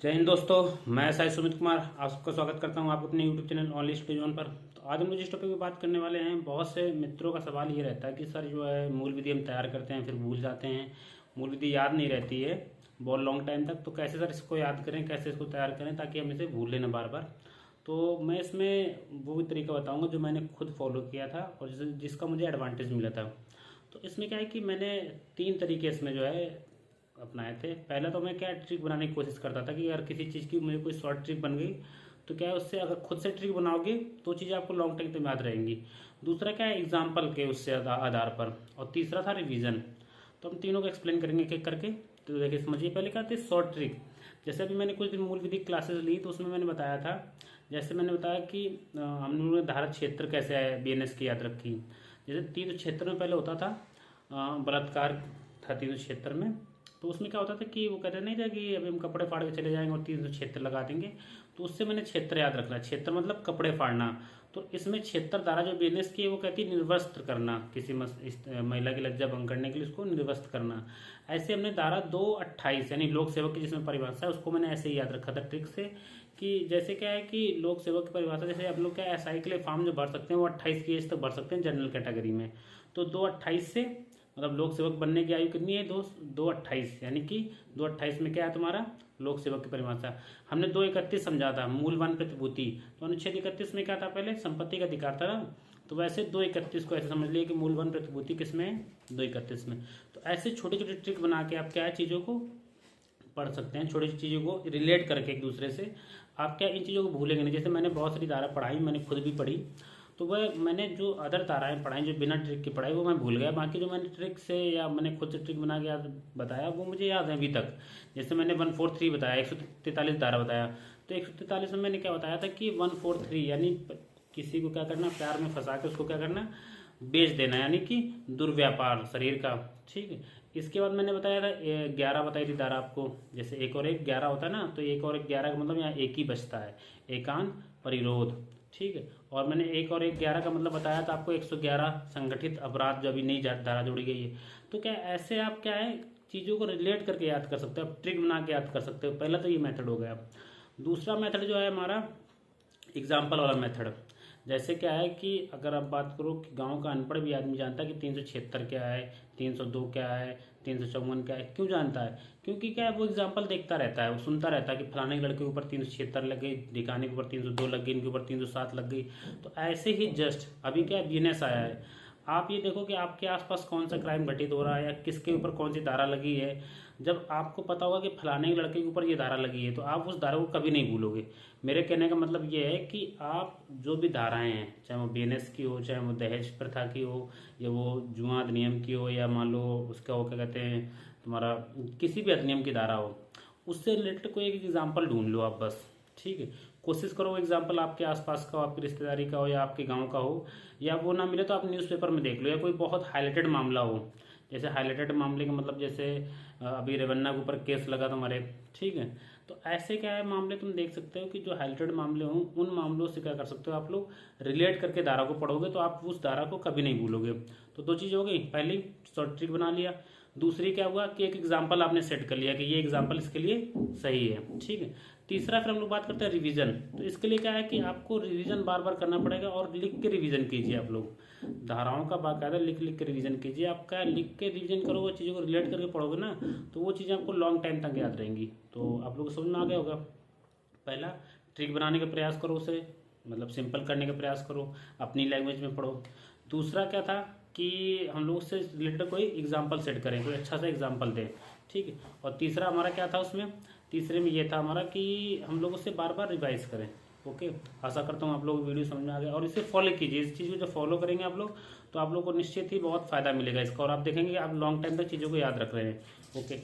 जय हिंद दोस्तों, मैं साई सुमित कुमार आप सबका स्वागत करता हूं आपके अपने YouTube channel only study zone पर। तो आज हम लोग जिस टॉपिक पे बात करने वाले हैं, बहुत से मित्रों का सवाल ये रहता है कि सर जो है मूल विधि हम तैयार करते हैं फिर भूल जाते हैं, मूल विधि याद नहीं रहती है बहुत लॉन्ग टाइम तक। तो कैसे सर इसको याद करें, कैसे इसको तैयार करें ताकि हम इसे भूल लेना बार बार। तो मैं इसमें वो भी तरीका बताऊँगा जो मैंने खुद फॉलो किया था और जिसका मुझे एडवांटेज मिला था। तो इसमें क्या है कि मैंने 3 तरीके इसमें जो है अपनाए थे। पहला तो मैं क्या ट्रिक बनाने की कोशिश करता था कि अगर किसी चीज़ की मुझे कोई शॉर्ट ट्रिक बन गई तो क्या है, उससे अगर खुद से ट्रिक बनाओगे तो चीज़ें आपको लॉन्ग टाइम तक याद रहेंगी। दूसरा क्या है, एग्जाम्पल के उससे आधार पर। और तीसरा था रिवीजन। तो हम तीनों को एक्सप्लेन करेंगे एक एक करके। तो देखिए समझिए, पहले क्या थी शॉर्ट ट्रिक। जैसे अभी मैंने कुछ दिन मूल विधि क्लासेस ली तो उसमें मैंने बताया था, जैसे मैंने बताया कि हम लोगों ने धारा क्षेत्र कैसे है बीएनएस की याद रखी। जैसे तीन क्षेत्र में पहले होता था बलात्कार था 376 में। तो उसमें क्या होता था कि वो कहते नहीं था कि अभी हम कपड़े फाड़ के चले जाएंगे और 376 लगा देंगे। तो उससे मैंने क्षेत्र याद रखना, क्षेत्र मतलब कपड़े फाड़ना। तो इसमें क्षेत्र धारा जो बिजनेस की है वो कहती है निर्वस्त्र करना, किसी महिला की लज्जा भंग करने के लिए उसको निर्वस्त्र करना। ऐसे हमने धारा 228 यानी लोक सेवक की जिसमें परिभाषा है उसको मैंने ऐसे ही याद रखा था ट्रिक से। कि जैसे क्या है कि लोक सेवक की परिभाषा, जैसे आप लोग क्या एसआई के लिए फॉर्म जो भर सकते हैं वो 28 की एज तक भर सकते हैं जनरल कैटेगरी में। तो 228 से मतलब लोक सेवक बनने की आयु कितनी है, 228 यानी कि 228 में क्या है तुम्हारा लोक सेवक की परिभाषा। हमने 231 समझा था मूलवान प्रतिभूति। तो अनुच्छेद 31 में क्या था, पहले संपत्ति का अधिकार था ना। तो वैसे 231 को ऐसे समझ लिए कि मूलवान प्रतिभूति किसमें है, 231 में। तो ऐसे छोटे छोटे ट्रिक बना के आप क्या है चीज़ों को पढ़ सकते हैं, छोटी छोटी चीज़ों को रिलेट करके एक दूसरे से। आप क्या इन चीज़ों को भूलेंगे नहीं। जैसे मैंने बहुत सारी धारा पढ़ाई, मैंने खुद भी पढ़ी। तो वह मैंने जो अदर धाराएं पढ़ाई जो बिना ट्रिक की पढ़ाई वो मैं भूल गया। बाकी जो मैंने ट्रिक से या मैंने खुद से ट्रिक बना के याद बताया वो मुझे याद है अभी तक। जैसे मैंने 143 बताया, 143 धारा बताया। तो 143 में मैंने क्या बताया था कि 143 यानी किसी को क्या करना, प्यार में फंसा के उसको क्या करना, बेच देना, यानी कि दुर्व्यापार शरीर का। ठीक है। इसके बाद मैंने बताया था 11 बताई थी धारा आपको। जैसे एक और एक 11 होता है ना, तो एक और एक 11 का मतलब यहाँ एक ही बचता है, एकांत परिरोध। ठीक है। और मैंने एक और एक 11 का मतलब बताया था आपको 111 संगठित अपराध जो अभी नई धारा जोड़ी गई है। तो क्या ऐसे आप क्या है चीज़ों को रिलेट करके याद कर सकते हो, आप ट्रिक बना के याद कर सकते हो। पहला तो ये मेथड हो गया। दूसरा मेथड जो है हमारा एग्जाम्पल वाला मेथड। जैसे क्या है कि अगर आप बात करो कि गांव का अनपढ़ भी आदमी जानता है कि 376 क्या है, 302 क्या है, 354 क्या है। क्यों जानता है? क्योंकि क्या है वो एग्जाम्पल देखता रहता है, वो सुनता रहता है कि फलाने के लड़के के ऊपर 376 लग गई, ढिकाने के ऊपर 302 लग गई, इनके ऊपर 307 लग गई। तो ऐसे ही जस्ट अभी क्या बीएनएस आया है, आप ये देखो कि आपके आसपास कौन सा क्राइम घटित हो रहा है या किसके ऊपर कौन सी धारा लगी है। जब आपको पता होगा कि फलाने के लड़के के ऊपर ये धारा लगी है तो आप उस धारा को कभी नहीं भूलोगे। मेरे कहने का मतलब ये है कि आप जो भी धाराएं हैं, चाहे वो बीएनएस की हो, चाहे वो दहेज प्रथा की हो, या वो जुआ अधिनियम की हो, या मान लो उसका वो क्या कहते हैं तुम्हारा किसी भी अधिनियम की धारा हो, उससे रिलेटेड कोई एक एग्जाम्पल ढूंढ लो आप बस। ठीक है। कोशिश करो वो एग्जाम्पल आपके आसपास का हो, आपकी रिश्तेदारी का हो या आपके गांव का हो। या वो ना मिले तो आप न्यूज़पेपर में देख लो, या कोई बहुत हाईलाइटेड मामला हो। जैसे हाईलाइटेड मामले का मतलब जैसे अभी रेवन्ना के ऊपर केस लगा तुम्हारे। ठीक है। तो ऐसे क्या है मामले तुम देख सकते हो कि जो हाईलाइटेड मामले हों उन मामलों से क्या कर सकते हो आप लोग रिलेट करके धारा को पढ़ोगे तो आप उस धारा को कभी नहीं भूलोगे। तो दो चीज़ हो गई, पहली शॉर्ट ट्रिक बना लिया, दूसरी क्या हुआ कि एक एग्जाम्पल आपने सेट कर लिया कि ये एग्जाम्पल इसके लिए सही है। ठीक है। तीसरा फिर हम लोग बात करते हैं रिवीजन। तो इसके लिए क्या है कि आपको रिवीजन बार बार करना पड़ेगा और लिख के रिवीजन कीजिए। आप लोग धाराओं का बाकायदा लिख लिख के रिवीजन कीजिए। आपका लिख के रिवीजन करोगे, चीज़ों को रिलेट करके पढ़ोगे ना, तो वो चीज़ें आपको लॉन्ग टाइम तक याद रहेंगी। तो आप लोग को समझ में आ गया होगा। पहला ट्रिक बनाने का प्रयास करो, उसे मतलब सिंपल करने का प्रयास करो, अपनी लैंग्वेज में पढ़ो। दूसरा क्या था कि हम लोग उससे रिलेटेड कोई एग्जाम्पल सेट करें, कोई अच्छा सा एग्जाम्पल दें। ठीक है। और तीसरा हमारा क्या था उसमें, तीसरे में ये था हमारा कि हम लोग उससे बार बार रिवाइज करें। ओके। आशा करता हूँ आप लोग वीडियो समझ में आ गया और इसे फॉलो कीजिए। इस चीज़ को जब फॉलो करेंगे आप लोग तो आप लोग को निश्चित ही बहुत फायदा मिलेगा इसका, और आप देखेंगे कि आप लॉन्ग टाइम तक चीज़ों को याद रख रहे हैं। ओके।